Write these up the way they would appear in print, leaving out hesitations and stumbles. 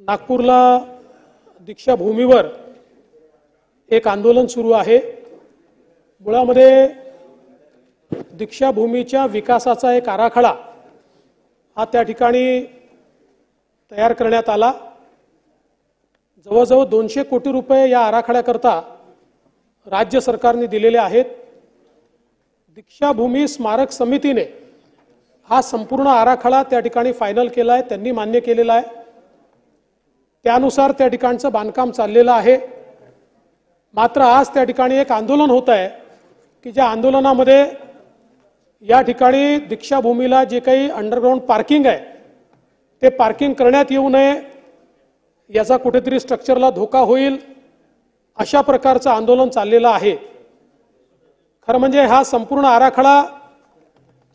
नागपूरला दीक्षाभूमीवर एक आंदोलन सुरू आहे। मुळामध्ये दीक्षाभूमीच्या विकासाचा एक आराखडा हा त्या ठिकाणी तयार करण्यात आला। जवळजवळ 200 कोटी रुपये या आराखड्याकरता राज्य सरकारने दिलेले आहेत। दीक्षाभूमी स्मारक समितीने हा संपूर्ण आराखडा त्या ठिकाणी फायनल केला आहे, त्यांनी मान्य केलेला आहे। त्यानुसार त्या ठिकाणचं बांधकाम चाललेलं आहे। मात्र आज त्या ठिकाणी एक आंदोलन होत आहे की ज्या आंदोलनामध्ये या ठिकाणी दीक्षाभूमीला जे काही अंडरग्राउंड पार्किंग आहे ते पार्किंग करण्यात येऊ नये, याचा कुठेतरी स्ट्रक्चरला धोका होईल, अशा प्रकारचं आंदोलन चाललेलं आहे। खरं म्हणजे हा संपूर्ण आराखडा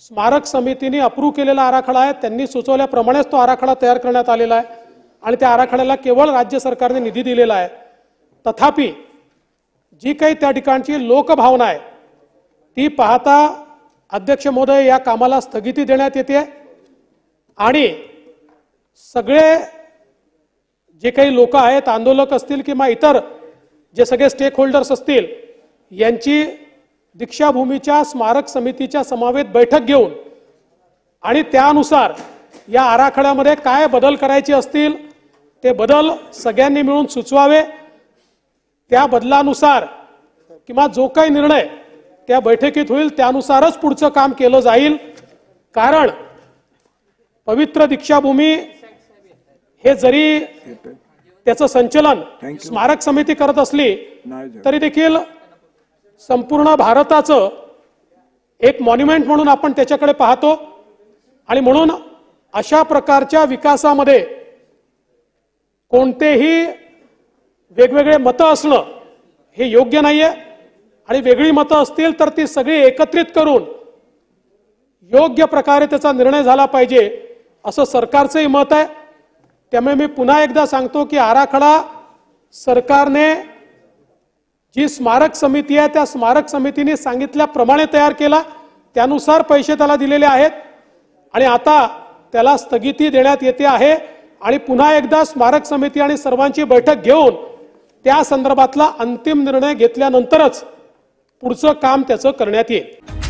स्मारक समितीने अप्रूव्ह केलेला आराखडा आहे। त्यांनी सुचवल्याप्रमाणेच तो आराखडा तयार करण्यात आलेला आहे आणि त्या आराखड्याला केवळ राज्य सरकारने निधी दिलेला आहे। तथापि जी काही त्या ठिकाणची लोकभावना आहे ती पाहता अध्यक्ष महोदय या कामाला स्थगिती देण्यात येते आणि सगळे जे काही लोक आहेत, आंदोलक असतील किंवा इतर जे सगळे स्टेक होल्डर्स असतील, यांची दीक्षाभूमीच्या स्मारक समितीच्या समवेत बैठक घेऊन आणि त्यानुसार या आराखड्यामध्ये काय बदल करायचे असतील ते बदल सगळ्यांनी मिळून सुचवावे। त्या बदलानुसार किंवा जो काही निर्णय त्या बैठकीत होईल त्यानुसारच पुढचं काम केलं जाईल। कारण पवित्र दीक्षाभूमी हे जरी त्याचं संचलन स्मारक समिती करत असली तरी देखील संपूर्ण भारताचं एक मॉन्युमेंट म्हणून आपण त्याच्याकडे पाहतो आणि म्हणून अशा प्रकारच्या विकासामध्ये कोणतेही वेगवेगळे मतं असणं हे योग्य नाहीये आणि वेगळी मतं असतील तर ती सगळी एकत्रित करून योग्य प्रकारे त्याचा निर्णय झाला पाहिजे असं सरकारचंही मत आहे। त्यामुळे मी पुन्हा एकदा सांगतो की आराखडा सरकारने जी स्मारक समिती आहे त्या स्मारक समितीने सांगितल्याप्रमाणे तयार केला, त्यानुसार पैसे त्याला दिलेले आहेत आणि आता त्याला स्थगिती देण्यात येते आहे आणि पुन्हा एकदा स्मारक समिती आणि सर्वांची बैठक घेऊन त्या संदर्भातला अंतिम निर्णय घेतल्यानंतरच पुढचं काम त्याचं करण्यात येईल।